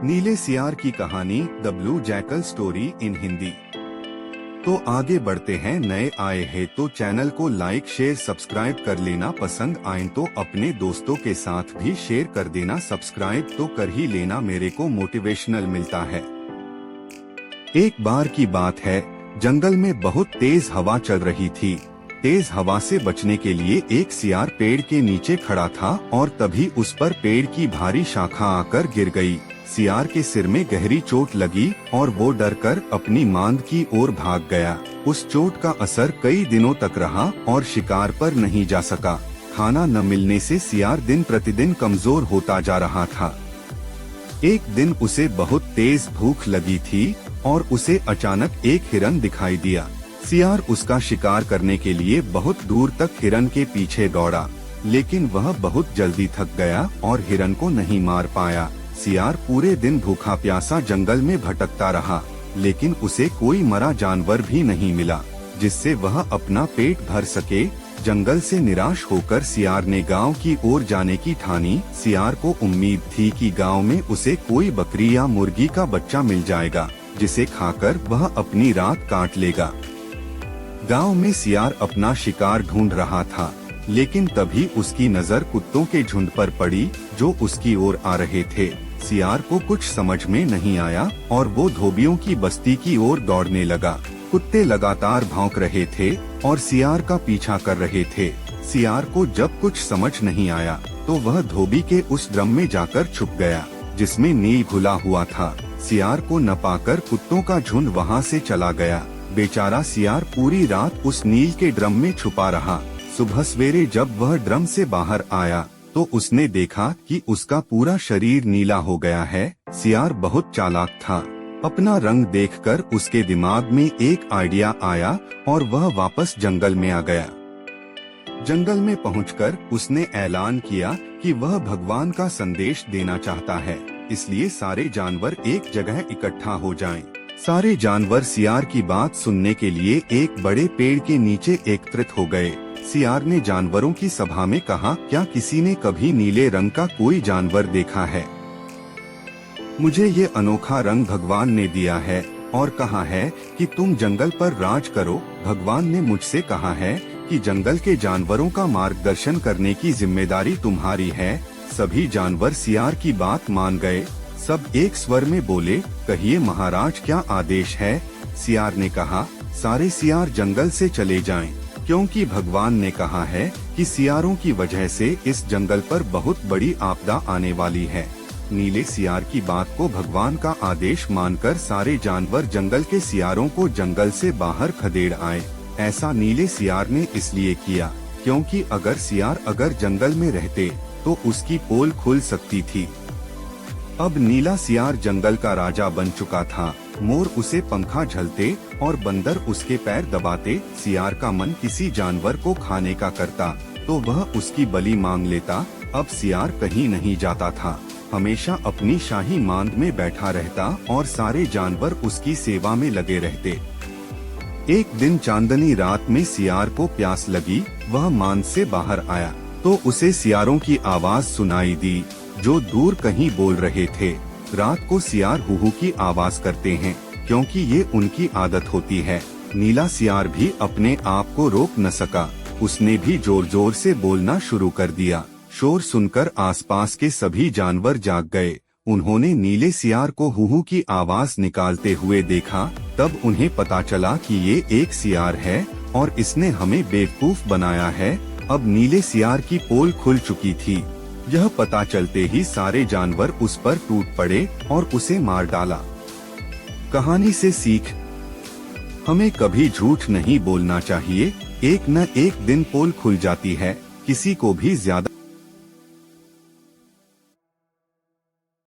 नीले सियार की कहानी the blue jackal story in Hindi. तो आगे बढ़ते हैं। नए आए हैं तो चैनल को लाइक शेयर सब्सक्राइब कर लेना, पसंद आए तो अपने दोस्तों के साथ भी शेयर कर देना। सब्सक्राइब तो कर ही लेना, मेरे को मोटिवेशनल मिलता है। एक बार की बात है, जंगल में बहुत तेज हवा चल रही थी। तेज हवा से बचने के लिए एक सियार पेड़ के नीचे खड़ा था और तभी उस पर पेड़ की भारी शाखा आकर गिर गई। सियार के सिर में गहरी चोट लगी और वो डरकर अपनी मांद की ओर भाग गया। उस चोट का असर कई दिनों तक रहा और शिकार पर नहीं जा सका। खाना न मिलने से सियार दिन प्रतिदिन कमजोर होता जा रहा था। एक दिन उसे बहुत तेज भूख लगी थी और उसे अचानक एक हिरन दिखाई दिया। सियार उसका शिकार करने के लिए बहुत दूर तक हिरन के पीछे दौड़ा, लेकिन वह बहुत जल्दी थक गया और हिरन को नहीं मार पाया। सियार पूरे दिन भूखा प्यासा जंगल में भटकता रहा, लेकिन उसे कोई मरा जानवर भी नहीं मिला जिससे वह अपना पेट भर सके। जंगल से निराश होकर सियार ने गांव की ओर जाने की ठानी। सियार को उम्मीद थी कि गांव में उसे कोई बकरी या मुर्गी का बच्चा मिल जाएगा, जिसे खाकर वह अपनी रात काट लेगा। गांव में सियार अपना शिकार ढूंढ रहा था, लेकिन तभी उसकी नजर कुत्तों के झुंड पर पड़ी जो उसकी ओर आ रहे थे। सियार को कुछ समझ में नहीं आया और वो धोबियों की बस्ती की ओर दौड़ने लगा। कुत्ते लगातार भौंक रहे थे और सियार का पीछा कर रहे थे। सियार को जब कुछ समझ नहीं आया तो वह धोबी के उस ड्रम में जाकर छुप गया जिसमें नील घुला हुआ था। सियार को न पाकर कुत्तों का झुंड वहां से चला गया। बेचारा सियार पूरी रात उस नील के ड्रम में छुपा रहा। सुबह सवेरे जब वह ड्रम से बाहर आया तो उसने देखा कि उसका पूरा शरीर नीला हो गया है। सियार बहुत चालाक था। अपना रंग देखकर उसके दिमाग में एक आइडिया आया और वह वापस जंगल में आ गया। जंगल में पहुंचकर उसने ऐलान किया कि वह भगवान का संदेश देना चाहता है, इसलिए सारे जानवर एक जगह इकट्ठा हो जाएं। सारे जानवर सियार की बात सुनने के लिए एक बड़े पेड़ के नीचे एकत्रित हो गए। सियार ने जानवरों की सभा में कहा, क्या किसी ने कभी नीले रंग का कोई जानवर देखा है? मुझे ये अनोखा रंग भगवान ने दिया है और कहा है कि तुम जंगल पर राज करो। भगवान ने मुझसे कहा है कि जंगल के जानवरों का मार्गदर्शन करने की जिम्मेदारी तुम्हारी है। सभी जानवर सियार की बात मान गए। सब एक स्वर में बोले, कहिए महाराज, क्या आदेश है? सियार ने कहा, सारे सियार जंगल से चले जाएं, क्योंकि भगवान ने कहा है कि सियारों की वजह से इस जंगल पर बहुत बड़ी आपदा आने वाली है। नीले सियार की बात को भगवान का आदेश मानकर सारे जानवर जंगल के सियारों को जंगल से बाहर खदेड़ आए। ऐसा नीले सियार ने इसलिए किया क्योंकि अगर सियार जंगल में रहते तो उसकी पोल खुल सकती थी। अब नीला सियार जंगल का राजा बन चुका था। मोर उसे पंखा झलते और बंदर उसके पैर दबाते। सियार का मन किसी जानवर को खाने का करता तो वह उसकी बलि मांग लेता। अब सियार कहीं नहीं जाता था, हमेशा अपनी शाही मांद में बैठा रहता और सारे जानवर उसकी सेवा में लगे रहते। एक दिन चांदनी रात में सियार को प्यास लगी। वह मांद से बाहर आया तो उसे सियारों की आवाज सुनाई दी जो दूर कहीं बोल रहे थे। रात को सियार हुहू की आवाज करते हैं क्योंकि ये उनकी आदत होती है। नीला सियार भी अपने आप को रोक न सका, उसने भी जोर जोर से बोलना शुरू कर दिया। शोर सुनकर आसपास के सभी जानवर जाग गए। उन्होंने नीले सियार को हुहू की आवाज निकालते हुए देखा। तब उन्हें पता चला कि ये एक सियार है और इसने हमें बेवकूफ बनाया है। अब नीले सियार की पोल खुल चुकी थी। यह पता चलते ही सारे जानवर उस पर टूट पड़े और उसे मार डाला। कहानी से सीख, हमें कभी झूठ नहीं बोलना चाहिए। एक न एक दिन पोल खुल जाती है। किसी को भी ज्यादा